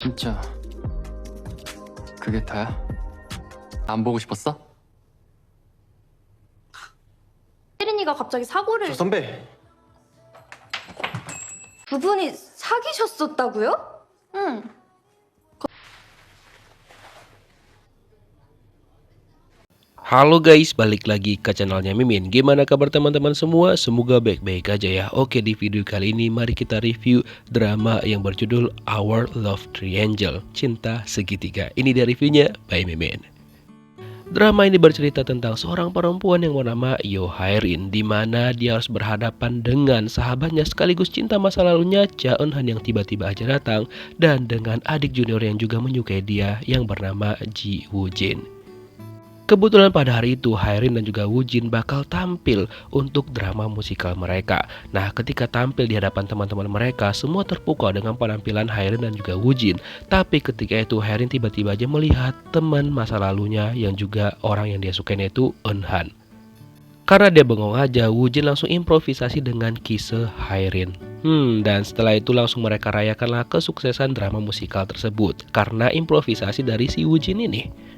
진짜 그게 다야? 안 보고 싶었어? 혜린이가 갑자기 사고를 저 선배, 두 분이 사귀셨었다고요? 응. Halo guys, balik lagi ke channelnya Mimin. Gimana kabar teman-teman semua? Semoga baik-baik aja ya. Oke, di video kali ini mari kita review drama yang berjudul Our Love Triangle, Cinta Segitiga. Ini dia reviewnya by Mimin. Drama ini bercerita tentang seorang perempuan yang bernama Yo Hae-rin, di mana dia harus berhadapan dengan sahabatnya sekaligus cinta masa lalunya Cha Eun-han yang tiba-tiba aja datang, dan dengan adik junior yang juga menyukai dia yang bernama Ji Woo-jin. Kebetulan pada hari itu Hae-rin dan juga Woo-jin bakal tampil untuk drama musikal mereka. Nah, ketika tampil di hadapan teman-teman mereka, semua terpukau dengan penampilan Hae-rin dan juga Woo-jin. Tapi ketika itu Hae-rin tiba-tiba aja melihat teman masa lalunya yang juga orang yang dia sukai, yaitu Eun-han. Karena dia bengong aja, Woo-jin langsung improvisasi dengan kisah Hae-rin. Dan setelah itu langsung mereka rayakanlah kesuksesan drama musikal tersebut karena improvisasi dari si Woo-jin ini.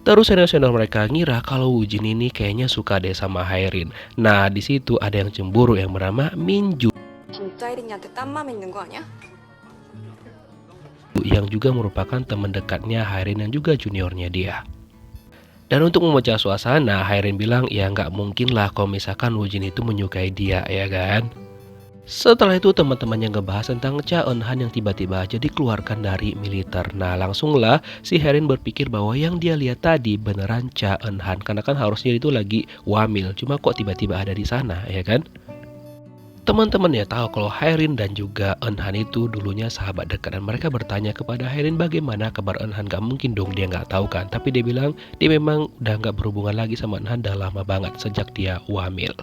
Terus senior-senior mereka ngira kalau Woo-jin ini kayaknya suka deh sama Hae-rin. Nah, di situ ada yang cemburu yang bernama Minju, 진짜 혜린이한테 딴 맘 있는 거 아니야? yang juga merupakan teman dekatnya Hae-rin dan juga juniornya dia. Dan untuk memecah suasana, Hae-rin bilang ya nggak mungkin lah kalau misalkan Woo-jin itu menyukai dia, ya kan? Setelah itu teman-temannya ngebahas tentang Cha Eun-han yang tiba-tiba aja dikeluarkan dari militer. Nah, langsunglah si Hae-rin berpikir bahwa yang dia lihat tadi beneran Cha Eun-han, karena kan harusnya itu lagi wamil, cuma kok tiba-tiba ada di sana, ya kan? Teman-temannya tahu kalau Hae-rin dan juga Eun-han itu dulunya sahabat dekat, dan mereka bertanya kepada Hae-rin bagaimana kabar Eun-han. Gak mungkin dong dia nggak tahu kan, tapi dia bilang dia memang udah nggak berhubungan lagi sama Eun-han udah lama banget sejak dia wamil.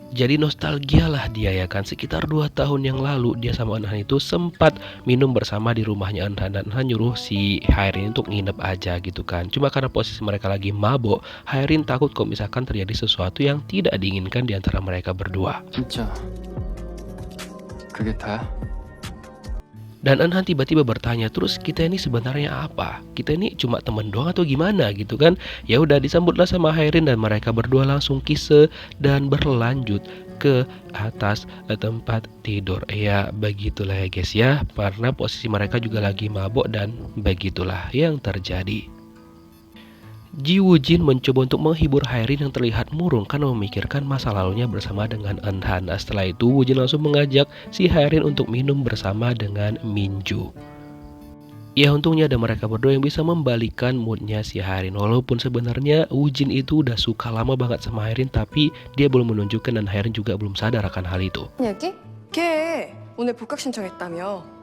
Jadi nostalgia lah dia, ya kan. Sekitar 2 tahun yang lalu dia sama Eun-han itu sempat minum bersama di rumahnya Eun-han, dan Eun-han nyuruh si Hae-rin untuk nginep aja gitu kan. Cuma karena posisi mereka lagi mabok, Hae-rin takut kalau misalkan terjadi sesuatu yang tidak diinginkan di antara mereka berdua. 진짜 그게 다야? Dan Eun-han tiba-tiba bertanya, terus kita ini sebenarnya apa? Kita ini cuma teman doang atau gimana gitu kan? Ya udah, disambutlah sama Hae-rin dan mereka berdua langsung kisah dan berlanjut ke atas tempat tidur. Ya begitulah ya guys ya, karena posisi mereka juga lagi mabok dan begitulah yang terjadi. Ji Woo-jin mencoba untuk menghibur Hae-rin yang terlihat murung karena memikirkan masa lalunya bersama dengan Eun-han. Nah, setelah itu Woo-jin langsung mengajak si Hae-rin untuk minum bersama dengan Minju. Ya, untungnya ada mereka berdua yang bisa membalikan moodnya si Hae-rin. Walaupun sebenarnya Woo-jin itu udah suka lama banget sama Hae-rin, tapi dia belum menunjukkan dan Hae-rin juga belum sadar akan hal itu. 얘기? 걔 오늘 복학 신청했다며.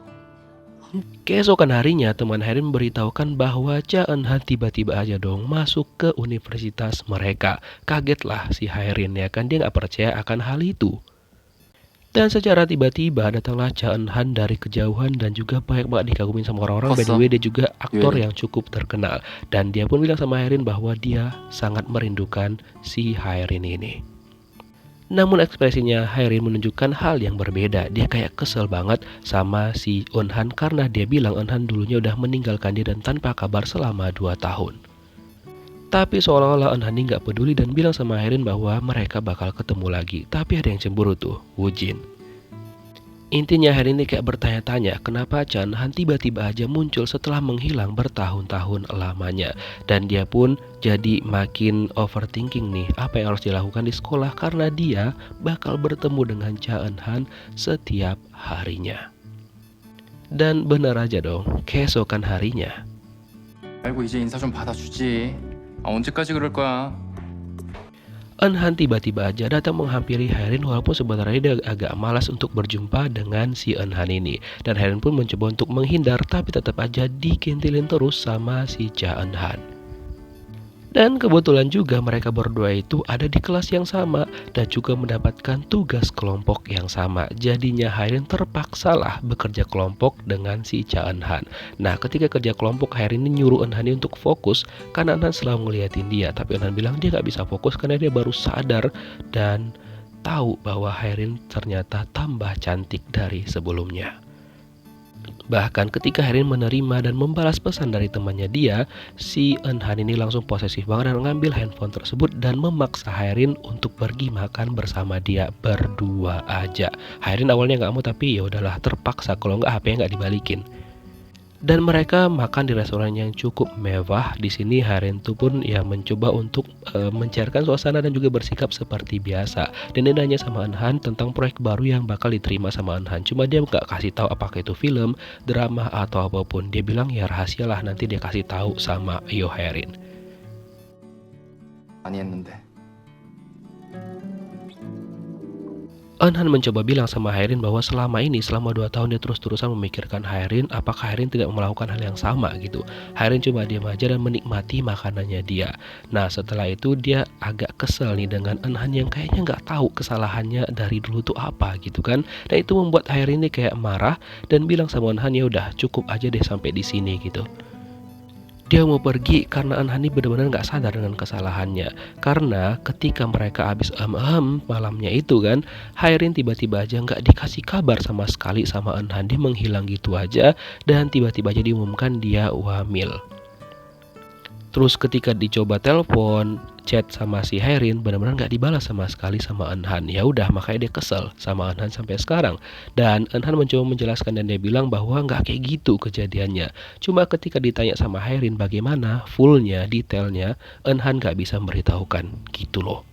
Keesokan harinya, teman Hae-rin memberitahukan bahwa Cha Eun-han tiba-tiba aja dong masuk ke universitas mereka. Kagetlah si Hae-rin, ya kan, dia nggak percaya akan hal itu. Dan secara tiba-tiba datanglah Cha Eun-han dari kejauhan dan juga banyak banget dikagumin sama orang-orang. By the way, dia juga aktor yang cukup terkenal. Dan dia pun bilang sama Hae-rin bahwa dia sangat merindukan si Hae-rin ini. Namun ekspresinya Hae-rin menunjukkan hal yang berbeda. Dia kayak kesel banget sama si Eun-han karena dia bilang Eun-han dulunya udah meninggalkan dia dan tanpa kabar selama 2 tahun. Tapi seolah-olah Eun-han ini gak peduli dan bilang sama Hae-rin bahwa mereka bakal ketemu lagi. Tapi ada yang cemburu tuh, Woo-jin. Intinya Hae-rin ini kayak bertanya-tanya kenapa Cha Eun-han tiba-tiba aja muncul setelah menghilang bertahun-tahun lamanya. Dan dia pun jadi makin overthinking nih apa yang harus dilakukan di sekolah karena dia bakal bertemu dengan Cha Eun-han setiap harinya. Dan benar aja dong, keesokan harinya 알고 이제 인사 좀 받아주지. 언제까지 그럴 거야? Eun-han tiba-tiba aja datang menghampiri Hae-rin walaupun sebenarnya dia agak malas untuk berjumpa dengan si Eun-han ini. Dan Hae-rin pun mencoba untuk menghindar tapi tetap aja dikintilin terus sama si Cha Eun-han. Dan kebetulan juga mereka berdua itu ada di kelas yang sama dan juga mendapatkan tugas kelompok yang sama. Jadinya Hae-rin terpaksalah bekerja kelompok dengan si Cha Eun-han. Nah, ketika kerja kelompok, Hae-rin ini nyuruh Eun-han ini untuk fokus karena Eun-han selalu ngeliatin dia. Tapi Eun-han bilang dia gak bisa fokus karena dia baru sadar dan tahu bahwa Hae-rin ternyata tambah cantik dari sebelumnya. Bahkan ketika Hairin menerima dan membalas pesan dari temannya dia, si Eunhan ini langsung posesif banget dan ngambil handphone tersebut dan memaksa Hairin untuk pergi makan bersama dia berdua aja. Hairin awalnya nggak mau, tapi ya udahlah, terpaksa, kalau nggak HP-nya nggak dibalikin. Dan mereka makan di restoran yang cukup mewah. Di sini Hairin tuh pun ya mencoba untuk mencairkan suasana dan juga bersikap seperti biasa. Dan dia nanya sama Eunhan tentang proyek baru yang bakal diterima sama Eunhan. Cuma dia nggak kasih tahu apakah itu film, drama atau apapun. Dia bilang ya rahasia lah, nanti dia kasih tahu sama Yo Hairin. 많이 했는데. Eunhan mencoba bilang sama Hairin bahwa selama 2 tahun dia terus-terusan memikirkan Hairin, apakah Hairin tidak melakukan hal yang sama gitu. Hairin cuma diam aja dan menikmati makanannya dia. Nah setelah itu dia agak kesel nih dengan Eunhan yang kayaknya nggak tahu kesalahannya dari dulu tuh apa gitu kan. Dan itu membuat Hairin nih kayak marah dan bilang sama Eunhan, ya udah cukup aja deh sampai di sini gitu. Dia mau pergi karena Eunhan ini benar-benar nggak sadar dengan kesalahannya. Karena ketika mereka habis malamnya itu kan, Hairin tiba-tiba aja nggak dikasih kabar sama sekali sama Eunhan. Dia menghilang gitu aja dan tiba-tiba aja diumumkan dia hamil. Terus ketika dicoba telepon, chat sama si Hairin, benar-benar nggak dibalas sama sekali sama Eunhan. Ya udah, makanya dia kesel sama Eunhan sampai sekarang. Dan Eunhan mencoba menjelaskan dan dia bilang bahwa nggak kayak gitu kejadiannya. Cuma ketika ditanya sama Hairin bagaimana fullnya, detailnya, Eunhan nggak bisa memberitahukan gitu loh.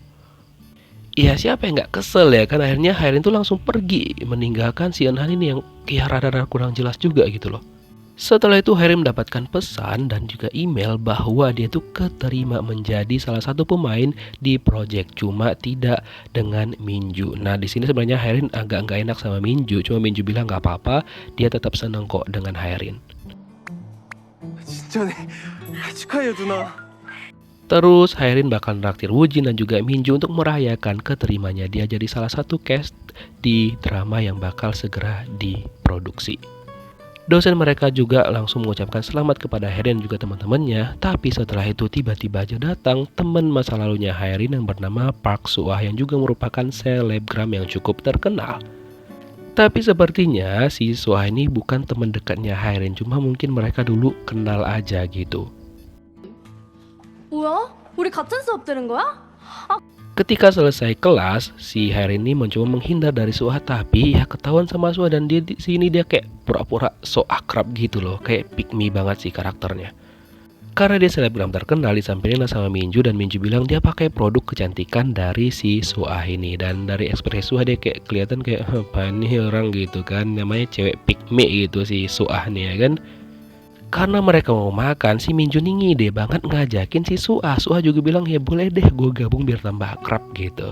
Ya siapa yang nggak kesel ya, kan akhirnya Hairin tuh langsung pergi meninggalkan si Eunhan ini yang ya rada-rada kurang jelas juga gitu loh. Setelah itu Hairin mendapatkan pesan dan juga email bahwa dia tuh keterima menjadi salah satu pemain di project, cuma tidak dengan Minju. Nah di sini sebenarnya Hairin agak nggak enak sama Minju, cuma Minju bilang nggak apa-apa, dia tetap seneng kok dengan Hairin. 진짜네. 축하해요 누나. Terus Hairin bakal nraktir Woojin dan juga Minju untuk merayakan keterimanya dia jadi salah satu cast di drama yang bakal segera diproduksi. Dosen mereka juga langsung mengucapkan selamat kepada Hairin dan juga teman-temannya. Tapi setelah itu tiba-tiba aja datang teman masa lalunya Hairin yang bernama Park Soo-ah yang juga merupakan selebgram yang cukup terkenal. Tapi sepertinya si Soo-ah ini bukan teman dekatnya Hairin, cuma mungkin mereka dulu kenal aja gitu. 뭐야? 우리 같은 수업 들은 거야? Ketika selesai kelas, si Hairin ini mencoba menghindar dari Soo-ah, tapi ya ketahuan sama Soo-ah dan dia di sini dia kayak pura-pura so akrab gitu loh, kayak pick me banget sih karakternya. Karena dia selebgram terkenal, disampaikan sama Minju dan Minju bilang dia pakai produk kecantikan dari si Soo-ah ini. Dan dari ekspresi Soo-ah dia kayak kelihatan kayak apa nih orang gitu kan, namanya cewek pick me gitu si Soo-ah nih ya kan. Karena mereka mau makan, si Minju nih ngide banget ngajakin si Soo-ah. Soo-ah juga bilang ya boleh deh gue gabung biar tambah akrab gitu.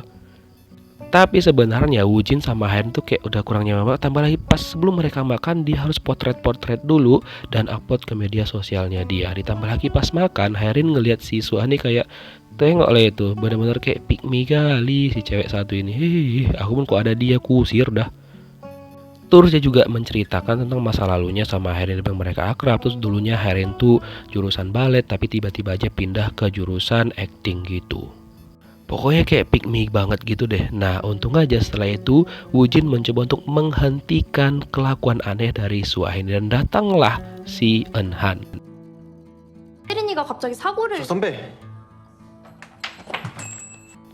Tapi sebenarnya Woojin sama Hairin tuh kayak udah kurang nyaman banget. Tambah lagi pas sebelum mereka makan dia harus potret-potret dulu dan upload ke media sosialnya dia. Ditambah lagi pas makan Hairin ngelihat si Soo-ah nih kayak tengok lah itu, bener-bener kayak pick me kali si cewek satu ini. Aku pun kok ada dia kusir dah. Terus dia juga menceritakan tentang masa lalunya sama Hairin yang mereka akrab. Terus dulunya Hairin tuh jurusan balet tapi tiba-tiba aja pindah ke jurusan acting gitu. Pokoknya kayak pick me banget gitu deh. Nah untung aja setelah itu Woojin mencoba untuk menghentikan kelakuan aneh dari Soo-ah ini. Dan datanglah si Eunhan. 혜린이가 갑자기 사고를... 선배.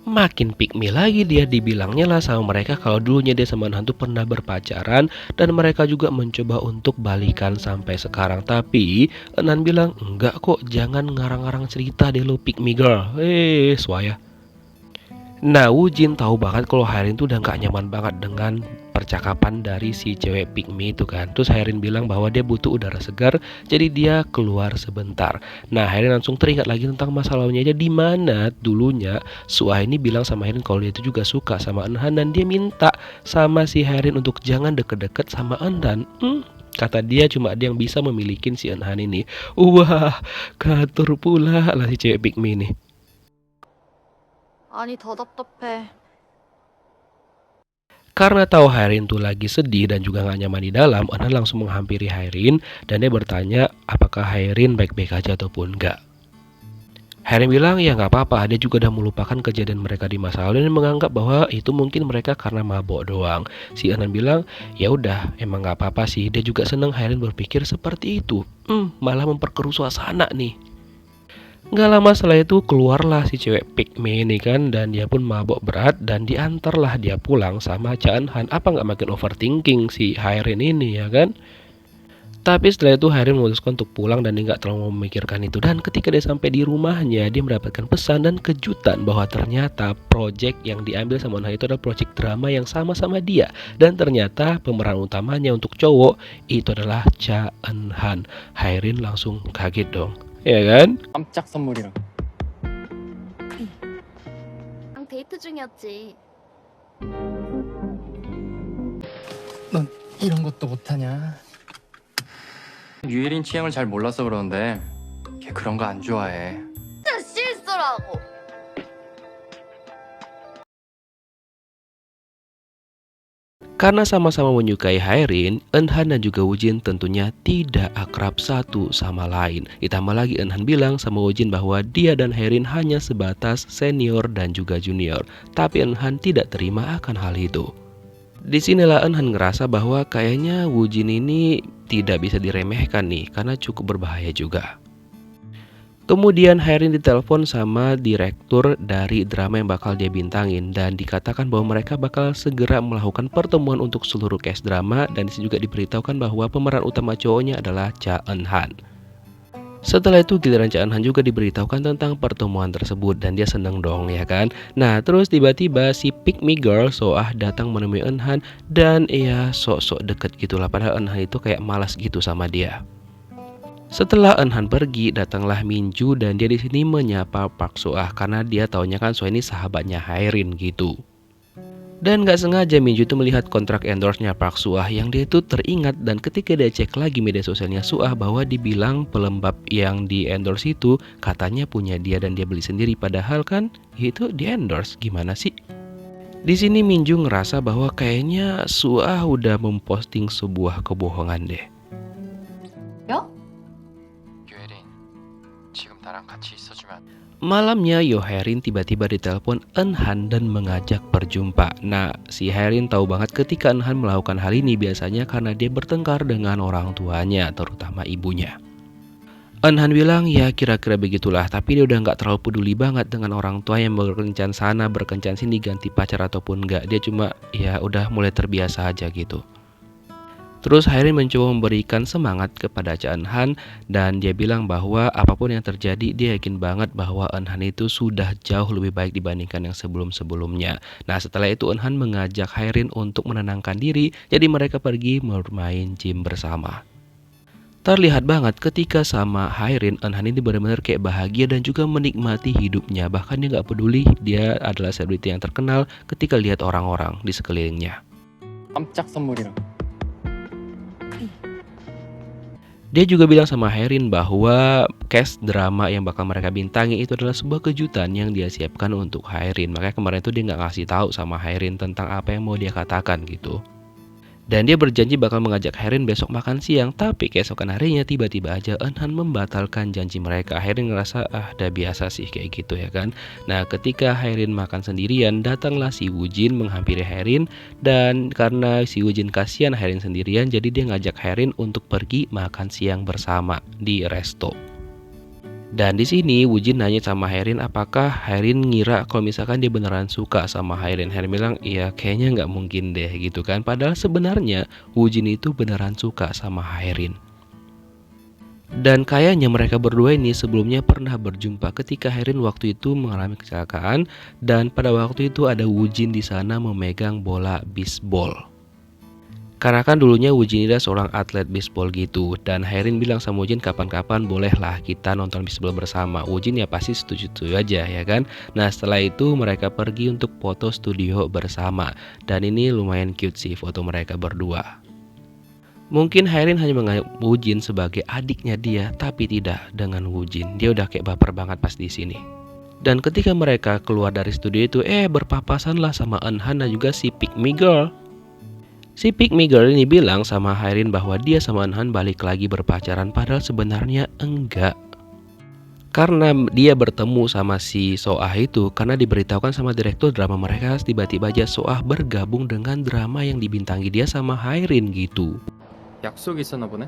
Makin pick me lagi dia, dibilangnya lah sama mereka kalau dulunya dia sama Eunhan tuh pernah berpacaran. Dan mereka juga mencoba untuk balikan sampai sekarang. Tapi Eunhan bilang enggak kok, jangan ngarang-ngarang cerita deh lo pick me girl. Swaya. Nah Woojin tahu banget kalau Hairin tuh udah gak nyaman banget dengan percakapan dari si cewek pick me itu kan. Terus Hairin bilang bahwa dia butuh udara segar, jadi dia keluar sebentar. Nah Hairin langsung teringat lagi tentang masa lalunya aja, di mana dulunya Soo-ah ini bilang sama Hairin kalau dia itu juga suka sama Eunhan. Dan dia minta sama si Hairin untuk jangan deket-deket sama Eunhan. Kata dia cuma dia yang bisa memiliki si Eunhan ini. Wah, katur pula lah si cewek pick me ini. 아니 더 답답해. Karena tahu Hairin tuh lagi sedih dan juga gak nyaman di dalam, Eunhan langsung menghampiri Hairin dan dia bertanya apakah Hairin baik-baik aja ataupun enggak. Harry bilang ya nggak apa-apa, dia juga udah melupakan kejadian mereka di masa lalu dan menganggap bahwa itu mungkin mereka karena mabok doang. Si Eunhan bilang ya udah emang nggak apa-apa sih, dia juga seneng Harry berpikir seperti itu. Malah memperkeruh suasana nih. Nggak lama setelah itu keluarlah si cewek Pygmy ini kan, dan dia pun mabok berat dan diantarlah dia pulang sama Cha Eun-han. Apa nggak makin overthinking si Hairin ini ya kan? Tapi setelah itu Hairin memutuskan untuk pulang dan dia nggak terlalu memikirkan itu. Dan ketika dia sampai di rumahnya, dia mendapatkan pesan dan kejutan bahwa ternyata project yang diambil sama Eun-han itu adalah project drama yang sama-sama dia. Dan ternyata pemeran utamanya untuk cowok itu adalah Cha Eun-han. Hairin langsung kaget dong, ya kan? 깜짝 선물이라. 랑 데이트 중이었지. 넌 이런 것도 못하냐? 유예린 취향을 잘 몰라서 그러는데 걔 그런 거 안 좋아해. 진짜 실수라고. Karena sama-sama menyukai Hairin, Eun-han dan juga Woojin tentunya tidak akrab satu sama lain. Ditambah lagi Eun-han bilang sama Woojin bahwa dia dan Hairin hanya sebatas senior dan juga junior. Tapi Eun-han tidak terima akan hal itu. Disinilah Eun-han ngerasa bahwa kayaknya Woojin ini tidak bisa diremehkan nih, karena cukup berbahaya juga. Kemudian Hairin ditelepon sama direktur dari drama yang bakal dia bintangin dan dikatakan bahwa mereka bakal segera melakukan pertemuan untuk seluruh cast drama, dan disitu juga diberitahukan bahwa pemeran utama cowoknya adalah Cha Eun-han. Setelah itu giliran Cha Eun-han juga diberitahukan tentang pertemuan tersebut dan dia seneng dong ya kan. Nah terus tiba-tiba si Pygmy Girl Soah datang menemui Eun-han dan ya sok-sok deket gitulah, padahal Eun-han itu kayak malas gitu sama dia. Setelah Eun-han pergi, datanglah Minju dan dia di sini menyapa Park Soah karena dia taunya kan Soah ini sahabatnya Hairin gitu. Dan nggak sengaja Minju itu melihat kontrak endorse-nya Park Soah yang dia itu teringat, dan ketika dia cek lagi media sosialnya Soah bahwa dibilang pelembab yang di endorse itu katanya punya dia dan dia beli sendiri, padahal kan itu di endorse. Gimana sih? Di sini Minju ngerasa bahwa kayaknya Soah udah memposting sebuah kebohongan deh. 유예린, 지금 나랑 같이 있어주면. Malamnya Yo Hairin tiba-tiba ditelepon Eun-han dan mengajak berjumpa. Nah, si Hairin tahu banget ketika Eun-han melakukan hal ini biasanya karena dia bertengkar dengan orang tuanya, terutama ibunya. Eun-han bilang ya kira-kira begitulah, tapi dia udah nggak terlalu peduli banget dengan orang tua yang berkencan sana berkencan sini ganti pacar ataupun enggak. Dia cuma ya udah mulai terbiasa aja gitu. Terus Hairin mencoba memberikan semangat kepada Cha Eun-han dan dia bilang bahwa apapun yang terjadi dia yakin banget bahwa Eun-han itu sudah jauh lebih baik dibandingkan yang sebelum-sebelumnya. Nah setelah itu Eun-han mengajak Hairin untuk menenangkan diri, jadi mereka pergi bermain gym bersama. Terlihat banget ketika sama Hairin, Eun-han ini benar-benar kayak bahagia dan juga menikmati hidupnya. Bahkan dia nggak peduli dia adalah selebriti yang terkenal ketika lihat orang-orang di sekelilingnya. 깜짝 선물이라. Dia juga bilang sama Hairin bahwa cast drama yang bakal mereka bintangi itu adalah sebuah kejutan yang dia siapkan untuk Hairin. Makanya kemarin itu dia nggak ngasih tahu sama Hairin tentang apa yang mau dia katakan gitu. Dan dia berjanji bakal mengajak Hairin besok makan siang, tapi keesokan harinya tiba-tiba aja Eun-han membatalkan janji mereka. Hairin ngerasa udah biasa sih kayak gitu ya kan. Nah ketika Hairin makan sendirian, datanglah si Woojin menghampiri Hairin, dan karena si Woojin kasihan Hairin sendirian, jadi dia ngajak Hairin untuk pergi makan siang bersama di resto. Dan di sini Woojin nanya sama Hairin apakah Hairin ngira kalau misalkan dia beneran suka sama Hairin. Hairin bilang iya kayaknya nggak mungkin deh gitu kan. Padahal sebenarnya Woojin itu beneran suka sama Hairin. Dan kayaknya mereka berdua ini sebelumnya pernah berjumpa ketika Hairin waktu itu mengalami kecelakaan, dan pada waktu itu ada Woojin di sana memegang bola bisbol. Karena kan dulunya Woojin adalah seorang atlet bisbol gitu, dan Hairin bilang sama Woojin kapan-kapan bolehlah kita nonton bisbol bersama. Woojin ya pasti setuju-setuju aja ya kan. Nah setelah itu mereka pergi untuk foto studio bersama, dan ini lumayan cute sih foto mereka berdua. Mungkin Hairin hanya menganggap Woojin sebagai adiknya dia, tapi tidak dengan Woojin. Dia udah kayak baper banget pas di sini. Dan ketika mereka keluar dari studio itu, berpapasanlah sama Eun-han dan juga si Pygmy Girl. Si Pygmy Girl ini bilang sama Hairin bahwa dia sama Eun-han balik lagi berpacaran, padahal sebenarnya enggak. Karena dia bertemu sama si Soah itu karena diberitahukan sama direktur drama mereka tiba-tiba aja Soah bergabung dengan drama yang dibintangi dia sama Hairin gitu. 약속이 있었나 보네.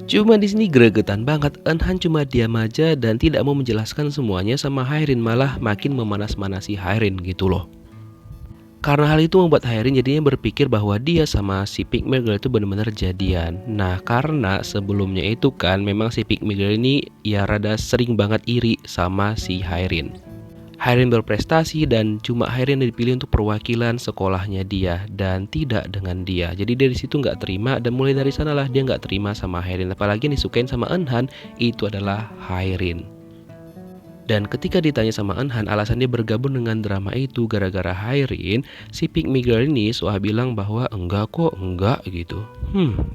Cuma di sini gregetan banget, Eunhan cuma diam aja dan tidak mau menjelaskan semuanya sama Hairin, malah makin memanas-manasi Hairin gitu loh. Karena hal itu membuat Hairin jadinya berpikir bahwa dia sama si Pygmy Girl itu benar-benar jadian. Nah, karena sebelumnya itu kan memang si Pygmy Girl ini ya rada sering banget iri sama si Hairin. Hairin berprestasi dan cuma Hairin yang dipilih untuk perwakilan sekolahnya dia dan tidak dengan dia. Jadi dari situ nggak terima dan mulai dari sanalah dia nggak terima sama Hairin. Apalagi yang disukain sama Eunhan itu adalah Hairin. Dan ketika ditanya sama Eunhan alasan dia bergabung dengan drama itu gara-gara Hairin, si Pygmy Girl ini Soah bilang bahwa enggak kok, enggak gitu.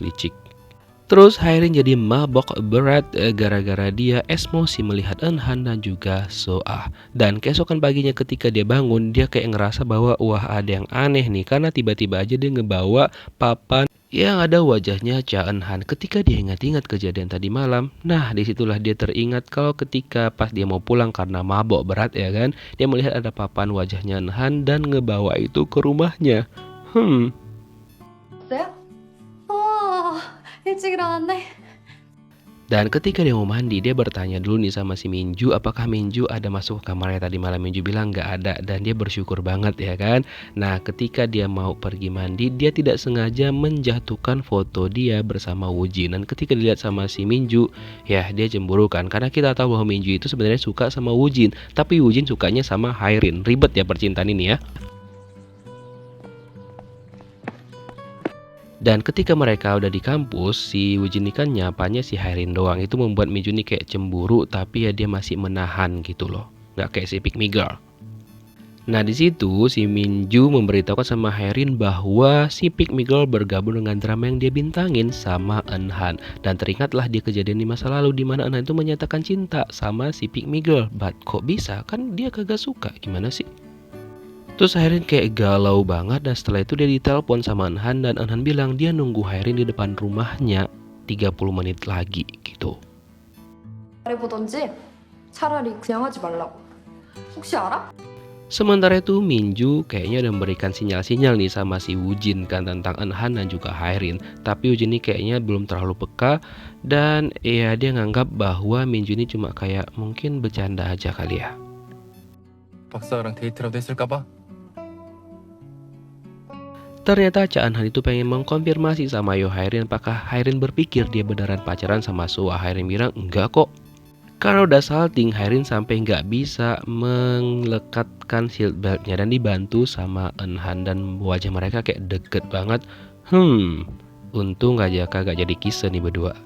Licik. Terus Hairin jadi mabok berat gara-gara dia emosi melihat Eunhan dan juga Soah. Dan keesokan paginya ketika dia bangun, dia kayak ngerasa bahwa wah ada yang aneh nih, karena tiba-tiba aja dia ngebawa papan yang ada wajahnya Cha Eunhan. Ketika dia ingat-ingat kejadian tadi malam, nah disitulah dia teringat kalau ketika pas dia mau pulang karena mabok berat ya kan, dia melihat ada papan wajahnya Eunhan dan ngebawa itu ke rumahnya. 어때요? 일찍 일어났네. Dan ketika dia mau mandi, dia bertanya dulu nih sama si Minju, apakah Minju ada masuk ke kamarnya tadi malam. Minju bilang nggak ada dan dia bersyukur banget ya kan. Nah ketika dia mau pergi mandi, dia tidak sengaja menjatuhkan foto dia bersama Woojin. Dan ketika dilihat sama si Minju, ya dia cemburu kan, karena kita tahu bahwa Minju itu sebenarnya suka sama Woojin, tapi Woojin sukanya sama Hairin. Ribet ya percintaan ini ya. Dan ketika mereka udah di kampus, si Woojin ini kan nyapanya si Hairin doang. Itu membuat Minju nih kayak cemburu, tapi ya dia masih menahan gitu loh. Nggak kayak si Pygmy Girl. Nah di situ si Minju memberitahukan sama Hairin bahwa si Pygmy Girl bergabung dengan drama yang dia bintangin sama Eunhan. Dan teringatlah dia kejadian di masa lalu di mana Eunhan itu menyatakan cinta sama si Pygmy Girl. But kok bisa? Kan dia kagak suka. Gimana sih? Terus Hairin kayak galau banget dan setelah itu dia ditelepon sama Eunhan dan Eunhan bilang dia nunggu Hairin di depan rumahnya 30 menit lagi gitu. 말해보던지 차라리 그냥 하지 말라고. 혹시 알아? Sementara itu Minju kayaknya udah memberikan sinyal-sinyal nih sama si Woojin kan tentang Eunhan dan juga Hairin. Tapi Woojin ini kayaknya belum terlalu peka dan ya dia nganggap bahwa Minju ini cuma kayak mungkin bercanda aja kali ya. 박사랑 데이트라도 했을까봐? Ternyata Cha Eunhan itu pengen mengkonfirmasi sama Yo Hairin apakah Hairin berpikir dia beneran pacaran sama Soah. Hairin bilang enggak kok. Karena udah salting, Hairin sampai nggak bisa melekatkan shield beltnya dan dibantu sama Eunhan dan wajah mereka kayak deket banget. Untung aja kagak jadi kisah nih berdua.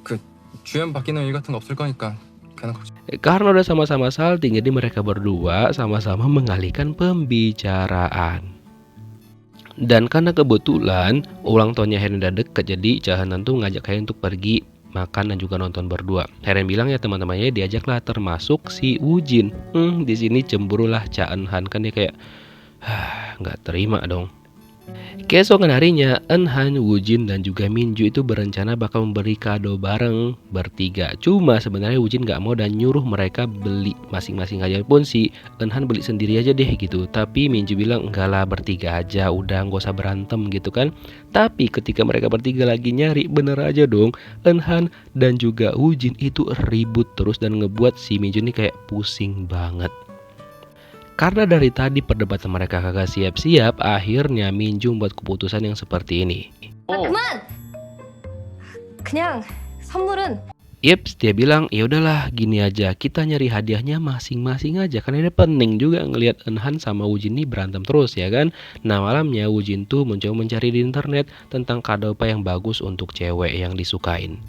그 주연 바뀌는 일 같은 거 없을 거니까 그냥 걱정. Karena udah sama-sama salting, jadi mereka berdua sama-sama mengalihkan pembicaraan. Dan karena kebetulan ulang tahunnya Hairin udah deket, jadi Cha Eunhan tuh ngajak Hairin untuk pergi makan dan juga nonton berdua. Hairin bilang ya teman-temannya diajaklah termasuk si Woojin. Di sini cemburulah Cha Eunhan kan dia kayak nggak terima dong. Keesokan harinya, Eunhan, Woojin, dan juga Minju itu berencana bakal memberi kado bareng bertiga. Cuma sebenarnya Woojin gak mau dan nyuruh mereka beli masing-masing aja. Pun si Eunhan beli sendiri aja deh gitu. Tapi Minju bilang enggak lah bertiga aja, udah gak usah berantem gitu kan. Tapi ketika mereka bertiga lagi nyari, bener aja dong, Eunhan dan juga Woojin itu ribut terus dan ngebuat si Minju ini kayak pusing banget. Karena dari tadi perdebatan mereka kagak siap-siap, akhirnya Minju membuat keputusan yang seperti ini. 그만! 그냥 선물은 Yeps, dia bilang ya udahlah gini aja, kita nyari hadiahnya masing-masing aja karena dia pening juga ngelihat Eunhan sama Woojin ini berantem terus ya kan. Nah malamnya Woojin tuh mencoba mencari di internet tentang kado apa yang bagus untuk cewek yang disukain.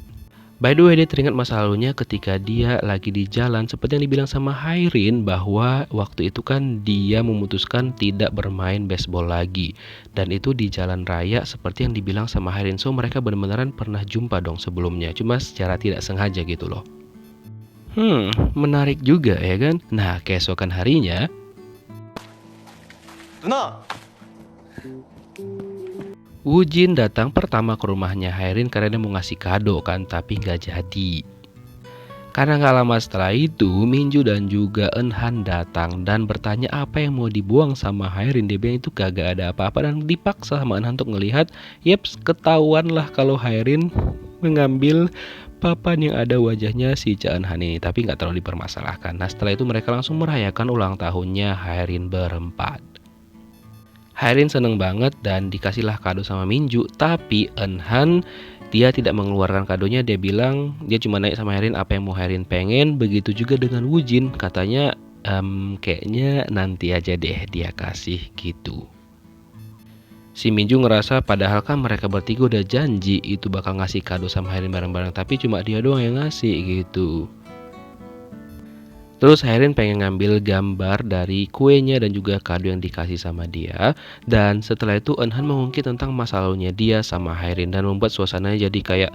By the way, dia teringat masa lalunya ketika dia lagi di jalan seperti yang dibilang sama Hairin bahwa waktu itu kan dia memutuskan tidak bermain baseball lagi. Dan itu di jalan raya seperti yang dibilang sama Hairin. So mereka benar-benaran pernah jumpa dong sebelumnya, cuma secara tidak sengaja gitu loh. Menarik juga ya kan. Nah keesokan harinya 누나! Wujin datang pertama ke rumahnya Hairin karena dia mau ngasih kado kan, tapi nggak jadi. Karena nggak lama setelah itu, Minju dan juga Eunhan datang dan bertanya apa yang mau dibuang sama Hairin. Dia bilang itu kagak ada apa-apa dan dipaksa sama Eunhan untuk ngelihat. Yeps, ketahuan lah kalau Hairin mengambil papan yang ada wajahnya si Cha Eunhan ini, tapi nggak terlalu dipermasalahkan. Nah setelah itu mereka langsung merayakan ulang tahunnya Hairin berempat. Hairin seneng banget dan dikasihlah kado sama Minju, tapi Eunhan dia tidak mengeluarkan kadonya. Dia bilang dia cuma nanya sama Hairin apa yang mau Hairin pengen. Begitu juga dengan Wujin, katanya kayaknya nanti aja deh dia kasih gitu. Si Minju ngerasa padahal kan mereka bertiga udah janji itu bakal ngasih kado sama Hairin bareng-bareng, tapi cuma dia doang yang ngasih gitu. Terus Hairin pengen ngambil gambar dari kuenya dan juga kado yang dikasih sama dia. Dan setelah itu Eunhan mengungkit tentang masa lalunya dia sama Hairin dan membuat suasananya jadi kayak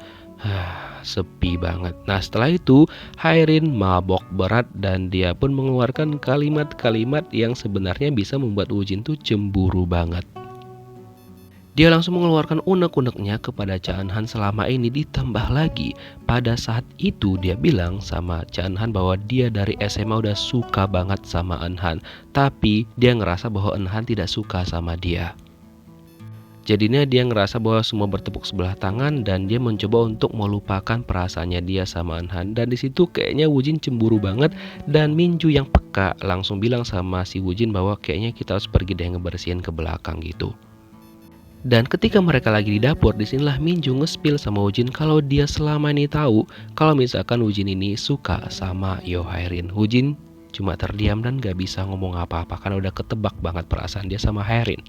sepi banget. Nah setelah itu Hairin mabok berat dan dia pun mengeluarkan kalimat-kalimat yang sebenarnya bisa membuat Wujin tuh cemburu banget. Dia langsung mengeluarkan unek-uneknya kepada Cha Eunhan selama ini, ditambah lagi pada saat itu dia bilang sama Cha Eunhan bahwa dia dari SMA udah suka banget sama Eunhan, tapi dia ngerasa bahwa Eunhan tidak suka sama dia. Jadinya dia ngerasa bahwa semua bertepuk sebelah tangan dan dia mencoba untuk melupakan perasaannya dia sama Eunhan. Dan disitu kayaknya Wujin cemburu banget dan Minju yang peka langsung bilang sama si Wujin bahwa kayaknya kita harus pergi deh ngebersihin ke belakang gitu. Dan ketika mereka lagi di dapur, disinilah Minju nge-spill sama Wujin kalau dia selama ini tahu kalau misalkan Wujin ini suka sama Yo Hairin. Wujin cuma terdiam dan gak bisa ngomong apa-apa karena udah ketebak banget perasaan dia sama Hairin.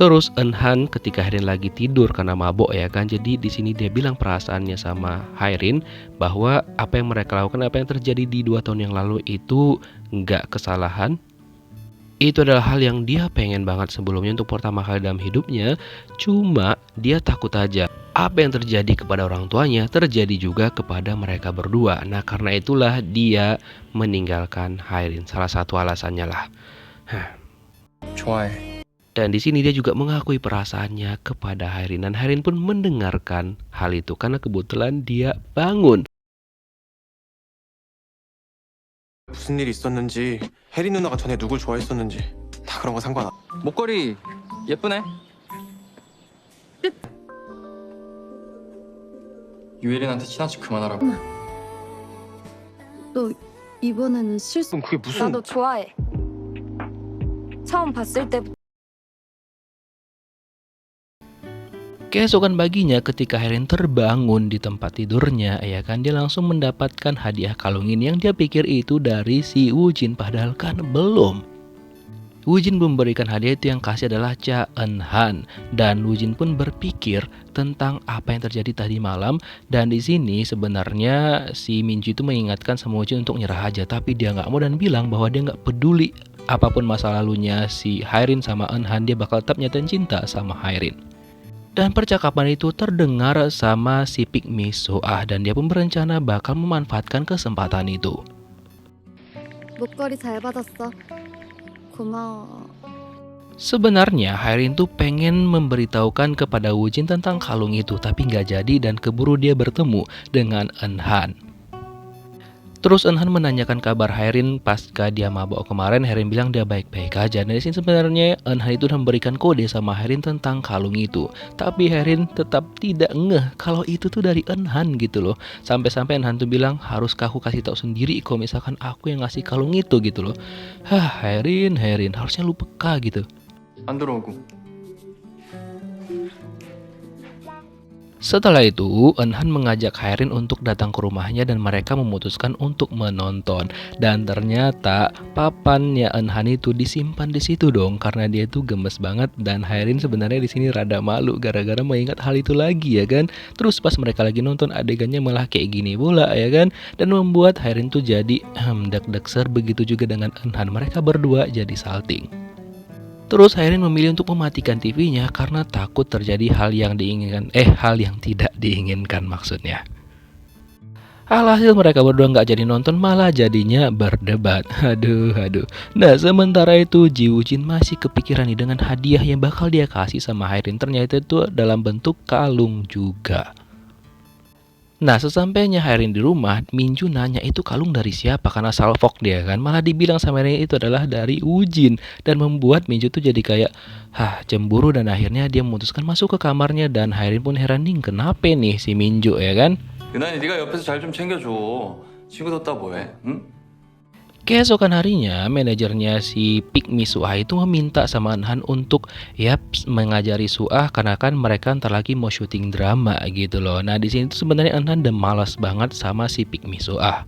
Terus Eunhan ketika Hairin lagi tidur karena mabok ya kan, jadi di sini dia bilang perasaannya sama Hairin bahwa apa yang mereka lakukan, apa yang terjadi di 2 tahun yang lalu itu nggak kesalahan. Itu adalah hal yang dia pengen banget sebelumnya untuk pertama kali dalam hidupnya. Cuma dia takut aja apa yang terjadi kepada orang tuanya terjadi juga kepada mereka berdua. Nah karena itulah dia meninggalkan Hairin. Salah satu alasannya lah. 좋아해. Dan di sini dia juga mengakui perasaannya kepada Hairin. Dan Hairin pun mendengarkan hal itu karena kebetulan dia bangun. 무슨 일이 있었는지, 혜리 누나가 전에 누굴 좋아했었는지 다 그런 거 상관. 목걸이 예쁘네. 유예린한테 친한 척 그만하라고. 너 이번에는 실수. 그럼 그게 무슨? 나도 좋아해. 처음 봤을 때부터. Keesokan paginya ketika Hairin terbangun di tempat tidurnya, ya kan, dia langsung mendapatkan hadiah kalung ini yang dia pikir itu dari si Wujin, padahal kan belum. Wujin memberikan hadiah itu, yang kasih adalah Cha Eunhan, dan Wujin pun berpikir tentang apa yang terjadi tadi malam. Dan di sini sebenarnya si Minju itu mengingatkan sama Wujin untuk nyerah aja, tapi dia nggak mau dan bilang bahwa dia nggak peduli apapun masa lalunya si Hairin sama Eunhan, dia bakal tetap nyatain cinta sama Hairin. Dan percakapan itu terdengar sama si Pygmy Soah dan dia pun berencana bakal memanfaatkan kesempatan itu. 목걸이 잘 받았어. 고마워. Sebenarnya Hairin tuh pengen memberitahukan kepada Wujin tentang kalung itu, tapi nggak jadi dan keburu dia bertemu dengan Eunhan. Terus Eunhan menanyakan kabar Hairin pasca dia mabok kemarin. Hairin bilang dia baik-baik aja. Dan di sini sebenarnya Eunhan itu memberikan kode sama Hairin tentang kalung itu. Tapi Hairin tetap tidak ngeh kalau itu tuh dari Eunhan gitu loh. Sampai-sampai Eunhan tuh bilang, haruskah aku kasih tahu sendiri kalau misalkan aku yang ngasih kalung itu gitu loh. Hairin, harusnya lu peka gitu. 안 들어오고. Setelah itu, Eunhan mengajak Hairin untuk datang ke rumahnya dan mereka memutuskan untuk menonton. Dan ternyata papannya Eunhan itu disimpan di situ dong, karena dia itu gemes banget. Dan Hairin sebenarnya di sini rada malu gara-gara mengingat hal itu lagi ya kan. Terus pas mereka lagi nonton adegannya malah kayak gini pula ya kan, dan membuat Hairin tuh jadi deg-degser. Begitu juga dengan Eunhan, mereka berdua jadi salting. Terus Hairin memilih untuk mematikan TV-nya karena takut terjadi hal yang diinginkan, hal yang tidak diinginkan maksudnya. Alhasil mereka berdua nggak jadi nonton, malah jadinya berdebat. Aduh. Nah, sementara itu Ji Woojin masih kepikiran nih dengan hadiah yang bakal dia kasih sama Haerin. Ternyata itu dalam bentuk kalung juga. Nah, sesampainya Haerin di rumah, Minju nanya itu kalung dari siapa, karena salfok dia kan. Malah dibilang sama Haerin itu adalah dari Woojin, dan membuat Minju tuh jadi kayak cemburu, dan akhirnya dia memutuskan masuk ke kamarnya. Dan Haerin pun heran nih, kenapa nih si Minju ya kan. 유난히 네가 옆에서 잘 좀 챙겨줘. 친구 뒀다 뭐해? 응? Keesokan harinya, manajernya si Pick Me Suah itu meminta sama Eunhan untuk mengajari Suah, karena kan mereka ntar lagi mau syuting drama gitu loh. Nah, di sini tuh sebenarnya Eunhan udah malas banget sama si Pick Me Suah.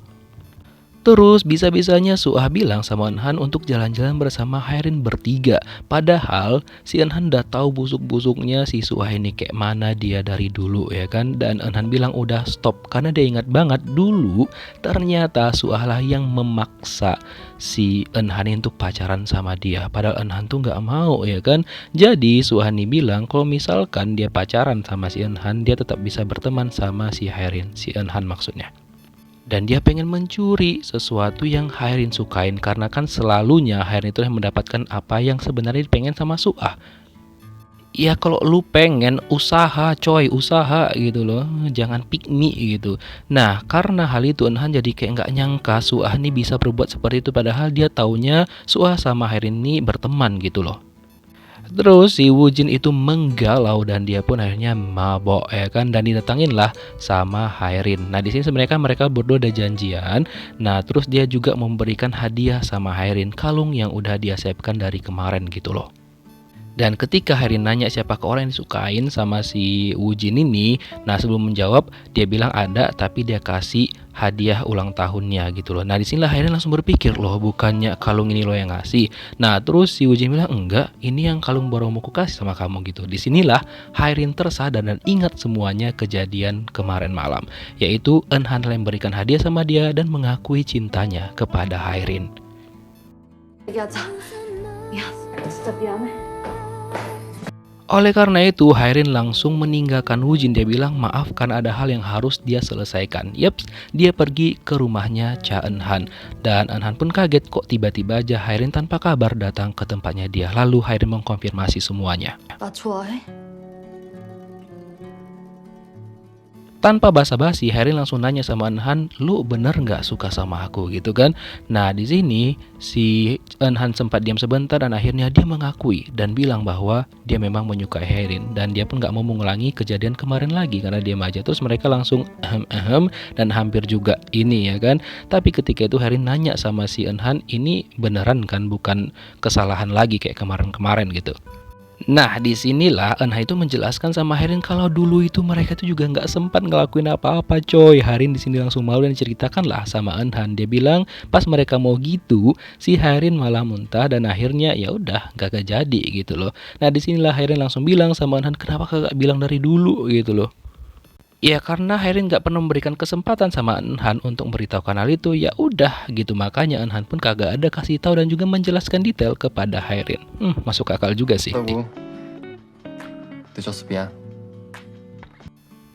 Terus bisa-bisanya Suah bilang sama Eunhan untuk jalan-jalan bersama Haerin bertiga. Padahal si Eunhan udah tahu busuk-busuknya si Suah ini kayak mana dia dari dulu ya kan. Dan Eunhan bilang udah stop, karena dia ingat banget dulu ternyata Suah lah yang memaksa si Eunhan untuk pacaran sama dia. Padahal Eunhan tuh nggak mau ya kan. Jadi Suah nih bilang kalau misalkan dia pacaran sama si Eunhan, dia tetap bisa berteman sama si Haerin, si Eunhan maksudnya. Dan dia pengen mencuri sesuatu yang Haerin sukain, karena kan selalunya Haerin itu yang mendapatkan apa yang sebenarnya pengen sama Suah. Ya kalau lu pengen usaha coy, usaha gitu loh, jangan pick me gitu. Nah, karena hal itu Eunhan jadi kayak nggak nyangka Suah nih bisa berbuat seperti itu, padahal dia taunya Suah sama Haerin nih berteman gitu loh. Terus si Woojin itu menggalau dan dia pun akhirnya mabok ya kan, dan didatangin lah sama Haerin. Nah, di sini sebenarnya mereka berdua ada janjian. Nah, terus dia juga memberikan hadiah sama Haerin, kalung yang udah dia siapkan dari kemarin gitu loh. Dan ketika Haerin nanya siapa ke orang yang disukain sama si Woojin ini, nah sebelum menjawab dia bilang ada, tapi dia kasih hadiah ulang tahunnya gitu loh. Nah, disinilah Haerin langsung berpikir, loh bukannya kalung ini lo yang ngasih. Nah, terus si Woojin bilang enggak, ini yang kalung baru mau ku kasih sama kamu gitu. Disinilah Haerin tersadar dan ingat semuanya kejadian kemarin malam, yaitu Eunhan yang memberikan hadiah sama dia dan mengakui cintanya kepada Haerin. 얘기하자. 야, 진짜 미안해. Oleh karena itu, Haerin langsung meninggalkan Woojin. Dia bilang maaf karena ada hal yang harus dia selesaikan. Yaps, dia pergi ke rumahnya Cha Eunhan. Dan Eunhan pun kaget kok tiba-tiba aja Haerin tanpa kabar datang ke tempatnya dia. Lalu Haerin mengkonfirmasi semuanya. 나 좋아해? Tanpa basa-basi, Haerin langsung nanya sama Eunhan, lu bener nggak suka sama aku gitu kan? Nah, di sini si Eunhan sempat diam sebentar dan akhirnya dia mengakui dan bilang bahwa dia memang menyukai Haerin, dan dia pun nggak mau mengulangi kejadian kemarin lagi karena diam aja. Terus mereka langsung dan hampir juga ini ya kan. Tapi ketika itu Haerin nanya sama si Eunhan, ini beneran kan, bukan kesalahan lagi kayak kemarin-kemarin gitu. Nah, disinilah Eunhan itu menjelaskan sama Haerin kalau dulu itu mereka itu juga nggak sempat ngelakuin apa-apa coy. Haerin di sini langsung malu dan ceritakan lah sama Eunhan. Dia bilang pas mereka mau gitu, si Haerin malah muntah dan akhirnya ya udah gak jadi gitu loh. Nah, disinilah Haerin langsung bilang sama Eunhan, kenapa kagak bilang dari dulu gitu loh. Ya karena Haerin nggak pernah memberikan kesempatan sama Eunhan untuk memberitahukan hal itu, ya udah gitu, makanya Eunhan pun kagak ada kasih tahu dan juga menjelaskan detail kepada Haerin. Masuk akal juga sih. 그러고 늦었어 미안.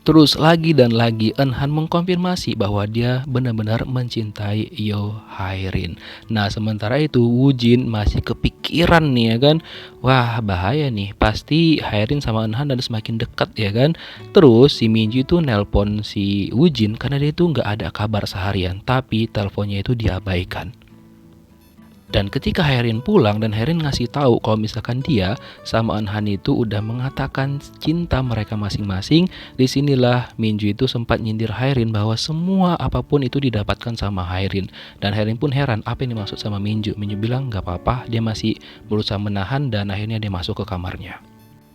Terus lagi dan lagi Eunhan mengkonfirmasi bahwa dia benar-benar mencintai Yo Haerin. Nah, sementara itu Woojin masih kepikiran nih ya kan. Wah, bahaya nih. Pasti Haerin sama Eunhan dan semakin dekat ya kan. Terus si Minju itu nelpon si Woojin karena dia itu nggak ada kabar seharian, tapi teleponnya itu diabaikan. Dan ketika Haerin pulang dan Haerin ngasih tahu kalau misalkan dia sama Eunhan itu udah mengatakan cinta mereka masing-masing, disinilah Minju itu sempat nyindir Haerin bahwa semua apapun itu didapatkan sama Haerin. Dan Haerin pun heran apa yang dimaksud sama Minju. Minju bilang nggak apa-apa, dia masih berusaha menahan dan akhirnya dia masuk ke kamarnya.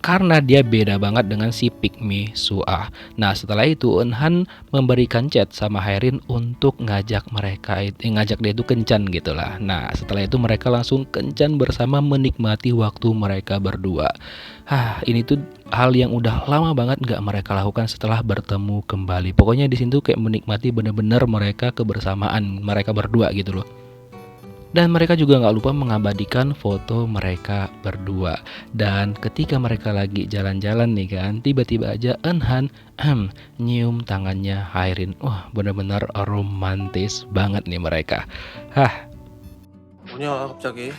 Karena dia beda banget dengan si Pick Me Suah. Nah, setelah itu Eunhan memberikan chat sama Haerin untuk ngajak dia itu kencan gitulah. Nah, setelah itu mereka langsung kencan bersama menikmati waktu mereka berdua. Ini tuh hal yang udah lama banget nggak mereka lakukan setelah bertemu kembali. Pokoknya di sini tuh kayak menikmati bener-bener mereka kebersamaan mereka berdua gitu loh. Dan mereka juga nggak lupa mengabadikan foto mereka berdua. Dan ketika mereka lagi jalan-jalan nih kan, tiba-tiba aja Eunhan nyium tangannya Hairin. Wah, benar-benar romantis banget nih mereka. 뭐냐 갑자기?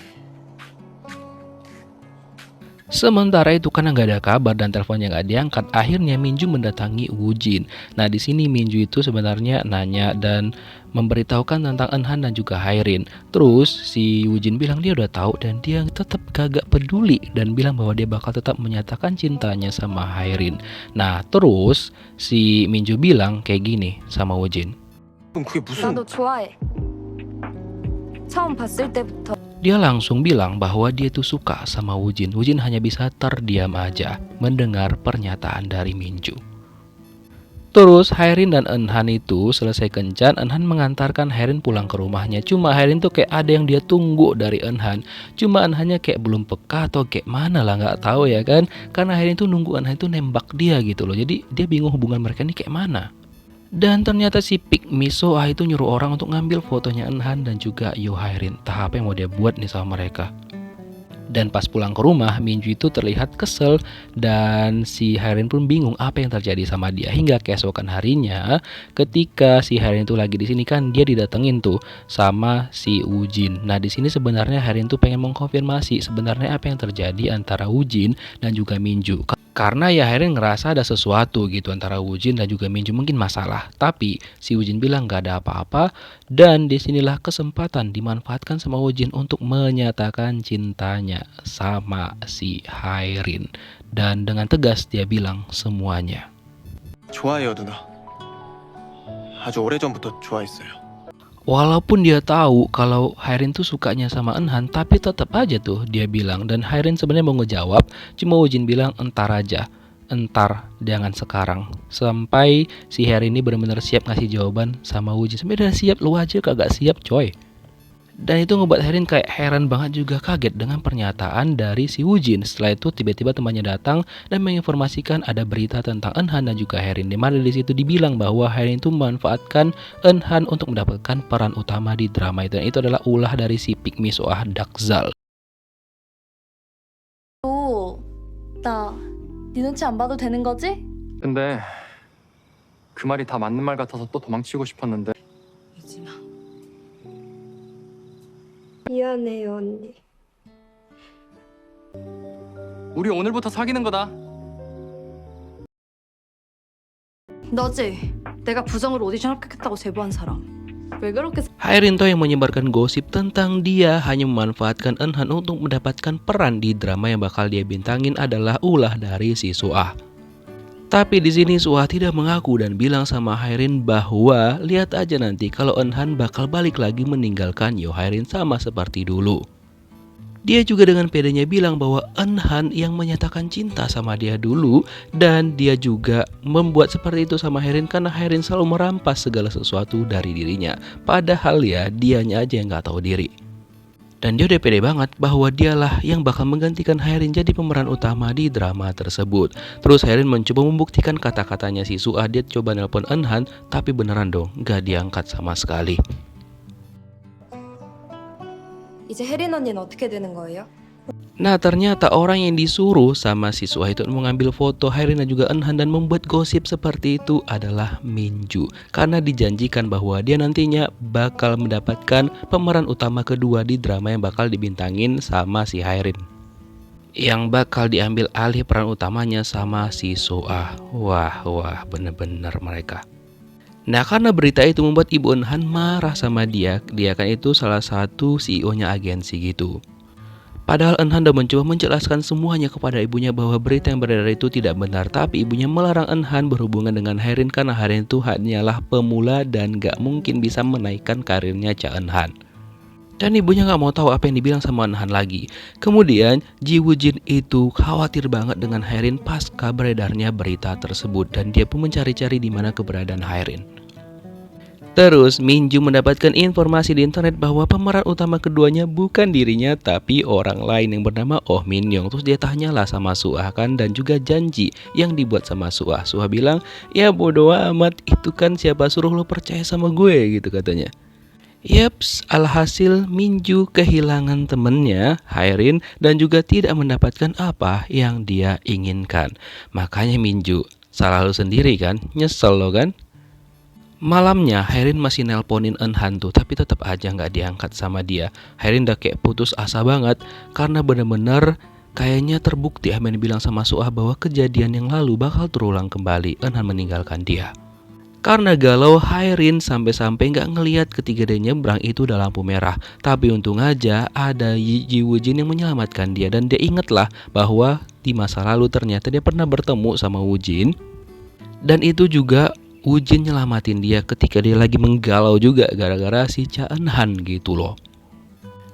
Sementara itu karena nggak ada kabar dan teleponnya nggak diangkat, akhirnya Minju mendatangi Woojin. Nah di sini Minju itu sebenarnya nanya dan memberitahukan tentang Eunhan dan juga Hairin. Terus si Woojin bilang dia udah tahu dan dia tetap kagak peduli dan bilang bahwa dia bakal tetap menyatakan cintanya sama Hairin. Nah terus si Minju bilang kayak gini sama Woojin. 그럼 그게 무슨? 나도 좋아해. 처음 봤을 때부터 Dia langsung bilang bahwa dia tuh suka sama Woojin. Woojin hanya bisa terdiam aja mendengar pernyataan dari Minju. Terus Hairin dan Eunhan itu selesai kencan, Eunhan mengantarkan Hairin pulang ke rumahnya. Cuma Hairin tuh kayak ada yang dia tunggu dari Eunhan. Cuma Eunhannya kayak belum peka atau kayak mana lah nggak tahu ya kan. Karena Hairin tuh nunggu Eunhan itu nembak dia gitu loh. Jadi dia bingung hubungan mereka ini kayak mana. Dan ternyata si Pik Misoah itu nyuruh orang untuk ngambil fotonya Eunhan dan juga Yo Hairin. Entah apa yang mau dia buat nih sama mereka. Dan pas pulang ke rumah, Minju itu terlihat kesel dan si Hairin pun bingung apa yang terjadi sama dia. Hingga keesokan harinya, ketika si Hairin itu lagi di sini kan dia didatengin tuh sama si Woojin. Nah di sini sebenarnya Hairin tuh pengen mengkonfirmasi sebenarnya apa yang terjadi antara Woojin dan juga Minju. Karena ya Hairin ngerasa ada sesuatu gitu antara Woojin dan juga Minju, mungkin masalah. Tapi si Woojin bilang gak ada apa-apa dan disinilah kesempatan dimanfaatkan sama Woojin untuk menyatakan cintanya sama si Hairin. Dan dengan tegas dia bilang semuanya. 좋아해요 누나. 아주 오래전부터 좋아했어요. Walaupun dia tahu kalau Hairin tuh sukanya sama Eunhan, tapi tetap aja tuh dia bilang. Dan Hairin sebenarnya mau ngejawab, cuma Woojin bilang entar aja, entar, jangan sekarang. Sampai si Hairin ini benar-benar siap ngasih jawaban sama Woojin. Sebenarnya siap, lu aja kagak siap coy. Dan itu ngebuat Hairin kayak heran banget juga kaget dengan pernyataan dari si Woojin. Setelah itu tiba-tiba temannya datang dan menginformasikan ada berita tentang Eunhan dan juga Hairin. Di mana di situ dibilang bahwa Hairin itu memanfaatkan Eunhan untuk mendapatkan peran utama di drama itu. Dan itu adalah ulah dari si Pik Misoah Dakzal. 나 네 눈치 안 봐도 되는 거지? 근데 그 말이 다 맞는 말 같아서 또 도망치고 싶었는데 유진아. 미안해요, 언니. 우리 오늘부터 사귀는 거다. 너지? 내가 부정으로 오디션 합격했다고 제보한 사람. 왜 그렇게 Hairin tuh yang menyebarkan gosip tentang dia hanya memanfaatkan Eunhan untuk mendapatkan peran di drama yang bakal dia bintangin adalah ulah dari si Suah. Tapi di sini Suah tidak mengaku dan bilang sama Hairin bahwa lihat aja nanti kalau Eunhan bakal balik lagi meninggalkan Yo Hairin sama seperti dulu. Dia juga dengan pedenya bilang bahwa Eunhan yang menyatakan cinta sama dia dulu dan dia juga membuat seperti itu sama Hairin karena Hairin selalu merampas segala sesuatu dari dirinya. Padahal ya dianya aja yang gak tahu diri. Dan dia udah pede banget bahwa dialah yang bakal menggantikan Hairin jadi pemeran utama di drama tersebut. Terus Hairin mencoba membuktikan kata-katanya si Suah. Dia coba nelpon Eunhan, tapi beneran dong gak diangkat sama sekali. 이제 혜린 언니는 어떻게 되는 거예요? Nah ternyata orang yang disuruh sama si Suah itu mengambil foto Hairin dan juga Eunhan dan membuat gosip seperti itu adalah Minju. Karena dijanjikan bahwa dia nantinya bakal mendapatkan pemeran utama kedua di drama yang bakal dibintangin sama si Hairin, yang bakal diambil alih peran utamanya sama si Suah. Wah bener-bener mereka. Nah karena berita itu membuat ibu Eunhan marah sama dia kan itu salah satu CEO-nya agensi gitu. Padahal Eunhan udah mencoba menjelaskan semuanya kepada ibunya bahwa berita yang beredar itu tidak benar. Tapi ibunya melarang Eunhan berhubungan dengan Hairin karena Hairin itu hanyalah pemula dan gak mungkin bisa menaikkan karirnya Cha Eunhan. Dan ibunya gak mau tahu apa yang dibilang sama Eunhan lagi. Kemudian Ji Woojin itu khawatir banget dengan Hairin pasca beredarnya berita tersebut. Dan dia pun mencari-cari di mana keberadaan Hairin. Terus Minju mendapatkan informasi di internet bahwa pemeran utama keduanya bukan dirinya tapi orang lain yang bernama Oh Min Young. Terus dia tanyalah sama Suah kan dan juga janji yang dibuat sama Suah. Suah bilang ya bodoh amat, itu kan siapa suruh lo percaya sama gue gitu katanya. Yaps, alhasil Minju kehilangan temennya, Hairin, dan juga tidak mendapatkan apa yang dia inginkan. Makanya Minju, salah lu sendiri kan? Nyesel lo kan? Malamnya Hairin masih nelponin Enhan tuh, tapi tetap aja nggak diangkat sama dia. Hairin udah kayak putus asa banget karena bener-bener kayaknya terbukti apa yang dibilang sama Suah bahwa kejadian yang lalu bakal terulang kembali. Enhan meninggalkan dia. Karena galau, Hairin sampai-sampai nggak ngelihat ketika dia nyebrang itu udah lampu merah. Tapi untung aja ada Ji Wujin yang menyelamatkan dia, dan dia ingetlah bahwa di masa lalu ternyata dia pernah bertemu sama Wujin. Dan itu juga Wujin nyelamatin dia ketika dia lagi menggalau juga gara-gara si Cha Eun-han gitu loh.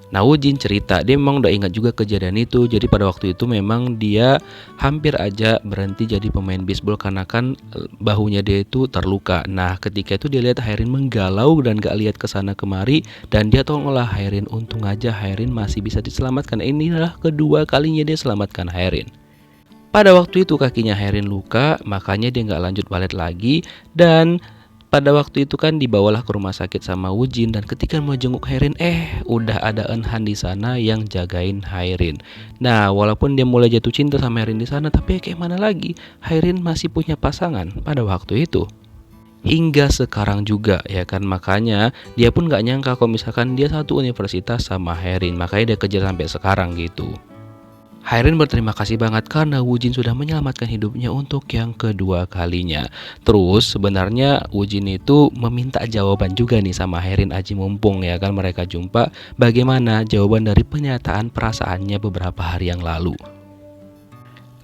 Nah, Wujin cerita dia memang udah ingat juga kejadian itu. Jadi pada waktu itu memang dia hampir aja berhenti jadi pemain bisbol karena kan bahunya dia itu terluka. Nah, ketika itu dia lihat Hairin menggalau dan gak lihat kesana kemari, dan dia tolonglah Hairin. Untung aja Hairin masih bisa diselamatkan. Inilah kedua kalinya dia selamatkan Hairin. Pada waktu itu kakinya Hairin luka, makanya dia gak lanjut balet lagi. Dan pada waktu itu kan dibawalah ke rumah sakit sama Wujin, dan ketika mau jenguk Hairin, udah ada Enhan di sana yang jagain Hairin. Nah, walaupun dia mulai jatuh cinta sama Hairin di sana, tapi kayak mana lagi, Hairin masih punya pasangan pada waktu itu. Hingga sekarang juga ya kan, makanya dia pun gak nyangka kalau misalkan dia satu universitas sama Hairin, makanya dia kejar sampai sekarang gitu. Hairin berterima kasih banget karena Wujin sudah menyelamatkan hidupnya untuk yang kedua kalinya. Terus sebenarnya Wujin itu meminta jawaban juga nih sama Hairin aji mumpung ya kan mereka jumpa, bagaimana jawaban dari pernyataan perasaannya beberapa hari yang lalu.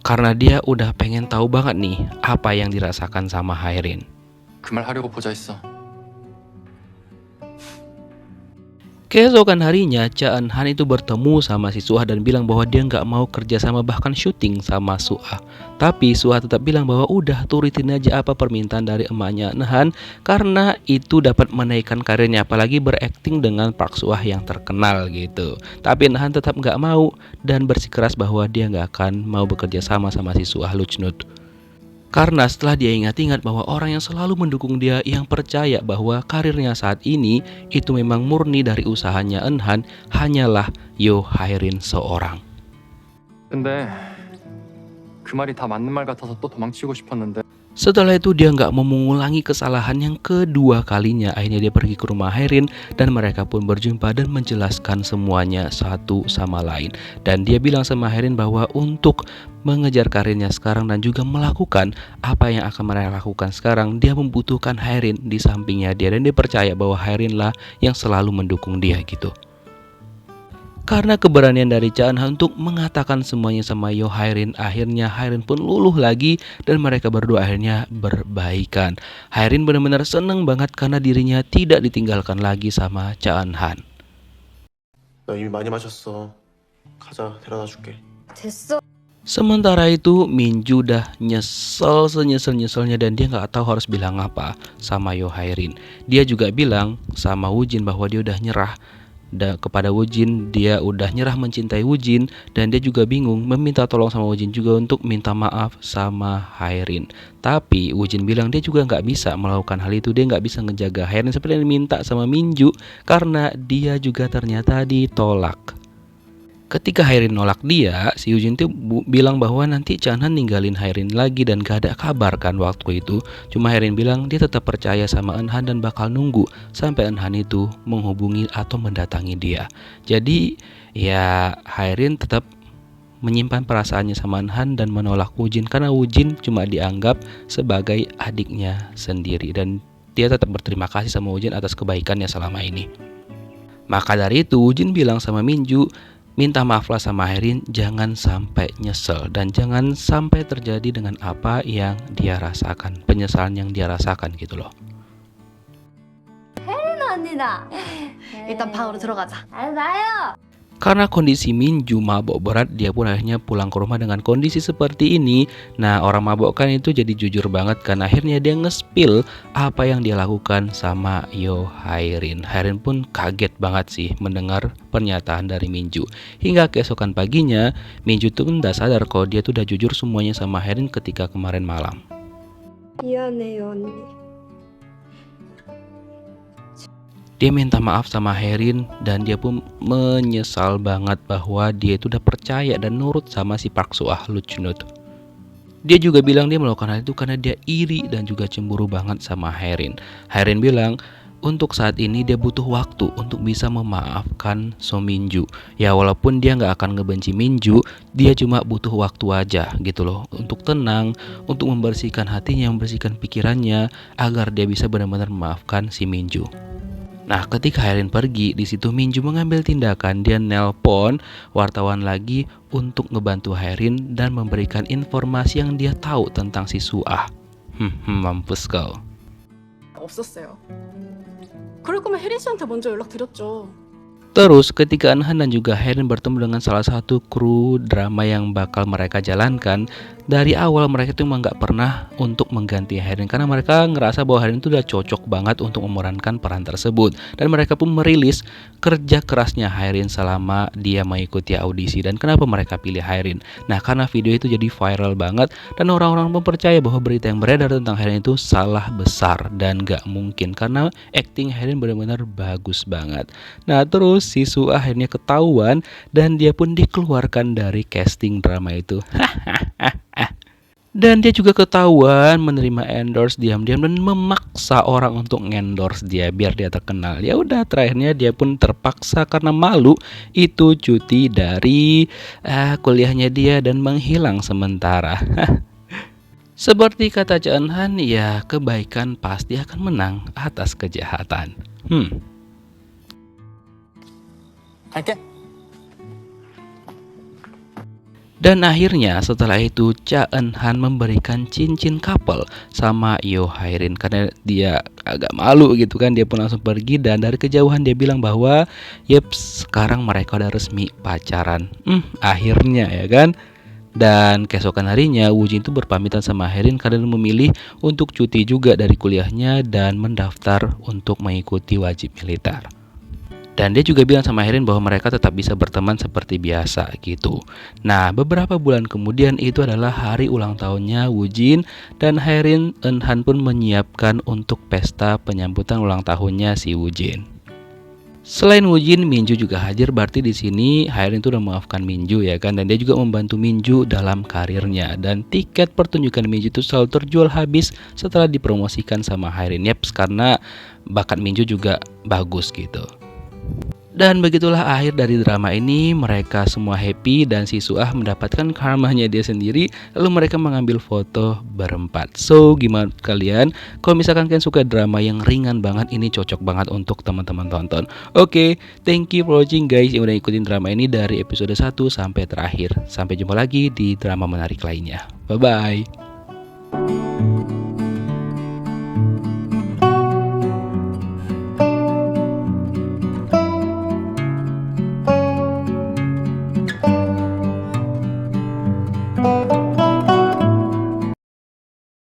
Karena dia udah pengen tahu banget nih apa yang dirasakan sama Hairin. 그 말 하려고 보자 했어. Keesokan harinya, Cha Eun-han itu bertemu sama si Suah dan bilang bahwa dia nggak mau kerja sama bahkan syuting sama Suah. Tapi Suah tetap bilang bahwa udah turutin aja apa permintaan dari emaknya Eun-han karena itu dapat menaikkan karirnya, apalagi berakting dengan Park Suah yang terkenal gitu. Tapi Eun-han tetap nggak mau dan bersikeras bahwa dia nggak akan mau bekerja sama si Suah Luchnut. Karena setelah dia ingat-ingat bahwa orang yang selalu mendukung dia, yang percaya bahwa karirnya saat ini itu memang murni dari usahanya Eun-han, hanyalah Yo Hairin seorang. 근데 그 말이 다 맞는 말 같아서 또 도망치고 싶었는데. Setelah itu dia nggak mau mengulangi kesalahan yang kedua kalinya. Akhirnya dia pergi ke rumah Hairin dan mereka pun berjumpa dan menjelaskan semuanya satu sama lain. Dan dia bilang sama Hairin bahwa untuk mengejar karirnya sekarang dan juga melakukan apa yang akan mereka lakukan sekarang, dia membutuhkan Hairin di sampingnya dia, dan dia percaya bahwa Hairin lah yang selalu mendukung dia gitu. Karena keberanian dari Cha Eun-han untuk mengatakan semuanya sama Yo Hairin, akhirnya Hairin pun luluh lagi dan mereka berdua akhirnya berbaikan. Hairin benar-benar seneng banget karena dirinya tidak ditinggalkan lagi sama Cha Eun-han. 너 이미 많이 마셨어. 가자, 데려다 줄게. 됐어. Sementara itu Minju udah nyesel senyesel-nyeselnya dan dia nggak tahu harus bilang apa sama Yo Hairin. Dia juga bilang sama Wujin bahwa dia udah nyerah kepada Wujin, dia udah nyerah mencintai Wujin, dan dia juga bingung meminta tolong sama Wujin juga untuk minta maaf sama Hairin. Tapi Wujin bilang dia juga nggak bisa melakukan hal itu, dia nggak bisa ngejaga Hairin seperti yang diminta sama Minju karena dia juga ternyata ditolak. Ketika Hairin nolak dia, si Wujin tuh bilang bahwa nanti Cha Eun-han ninggalin Hairin lagi dan gak ada kabar kan waktu itu. Cuma Hairin bilang dia tetap percaya sama Eun-han dan bakal nunggu sampai Eun-han itu menghubungi atau mendatangi dia. Jadi ya Hairin tetap menyimpan perasaannya sama Eun-han dan menolak Wujin karena Wujin cuma dianggap sebagai adiknya sendiri, dan dia tetap berterima kasih sama Wujin atas kebaikannya selama ini. Maka dari itu Wujin bilang sama Minju, minta maaflah sama Hairin, jangan sampai nyesel dan jangan sampai terjadi dengan apa yang dia rasakan, penyesalan yang dia rasakan gitu loh. 언니다. 일단 방으로 들어가자. 알아요. Karena kondisi Minju mabok berat, dia pun akhirnya pulang ke rumah dengan kondisi seperti ini. Nah, orang mabok kan itu jadi jujur banget kan. Akhirnya dia nge-spill apa yang dia lakukan sama Yo Hairin. Hairin pun kaget banget sih mendengar pernyataan dari Minju. Hingga keesokan paginya, Minju tuh udah sadar kalau dia tuh udah jujur semuanya sama Hairin ketika kemarin malam. 미안해요, 언니. Dia minta maaf sama Herin dan dia pun menyesal banget bahwa dia itu udah percaya dan nurut sama si Park Soo Ah Lucnut. Dia juga bilang dia melakukan hal itu karena dia iri dan juga cemburu banget sama Herin. Herin bilang untuk saat ini dia butuh waktu untuk bisa memaafkan So Minju. Ya walaupun dia nggak akan ngebenci Minju, dia cuma butuh waktu aja gitu loh. Untuk tenang, untuk membersihkan hatinya, membersihkan pikirannya agar dia bisa benar-benar memaafkan si Minju. Nah, ketika Herin pergi, di situ Minju mengambil tindakan. Dia nelpon wartawan lagi untuk ngebantu Herin dan memberikan informasi yang dia tahu tentang si Suah. Mampus kau. 없었어요. 그럴 거면 혜린 씨한테 먼저 연락드렸죠. Terus ketika Eunhan dan juga Herin bertemu dengan salah satu kru drama yang bakal mereka jalankan, dari awal mereka itu emang gak pernah untuk mengganti Herin karena mereka ngerasa bahwa Herin itu udah cocok banget untuk memerankan peran tersebut. Dan mereka pun merilis kerja kerasnya Herin selama dia mengikuti audisi dan kenapa mereka pilih Herin. Nah, karena video itu jadi viral banget dan orang-orang pun percaya bahwa berita yang beredar tentang Herin itu salah besar dan gak mungkin karena acting Herin benar-benar bagus banget. Nah, terus si Suah akhirnya ketahuan dan dia pun dikeluarkan dari casting drama itu. Dan dia juga ketahuan menerima endorse diam-diam dan memaksa orang untuk endorse dia biar dia terkenal. Ya udah, terakhirnya dia pun terpaksa karena malu itu cuti dari kuliahnya dia dan menghilang sementara. Seperti kata Cha Eun-han, ya kebaikan pasti akan menang atas kejahatan. 할게. Dan akhirnya setelah itu Cha Eun-han memberikan cincin couple sama Yo Hae-rin karena dia agak malu gitu kan. Dia pun langsung pergi dan dari kejauhan dia bilang bahwa yeps, sekarang mereka udah resmi pacaran. Akhirnya ya kan. Dan keesokan harinya Woojin itu berpamitan sama Hae-rin karena memilih untuk cuti juga dari kuliahnya dan mendaftar untuk mengikuti wajib militer. Dan dia juga bilang sama Hae-rin bahwa mereka tetap bisa berteman seperti biasa gitu. Nah, beberapa bulan kemudian itu adalah hari ulang tahunnya Woojin dan Hae-rin. Eun-han pun menyiapkan untuk pesta penyambutan ulang tahunnya si Woojin. Selain Woojin, Minju juga hadir. Berarti di sini Hae-rin itu udah memaafkan Minju ya kan, dan dia juga membantu Minju dalam karirnya. Dan tiket pertunjukan Minju itu selalu terjual habis setelah dipromosikan sama Hae-rin. Yeps, karena bakat Minju juga bagus gitu. Dan begitulah akhir dari drama ini. Mereka semua happy dan si Suah mendapatkan karmanya dia sendiri. Lalu mereka mengambil foto berempat. So, gimana kalian? Kalau misalkan kalian suka drama yang ringan banget, ini cocok banget untuk teman-teman tonton. Oke, thank you for watching guys yang udah ikutin drama ini dari episode 1 sampai terakhir. Sampai jumpa lagi di drama menarik lainnya. Bye-bye.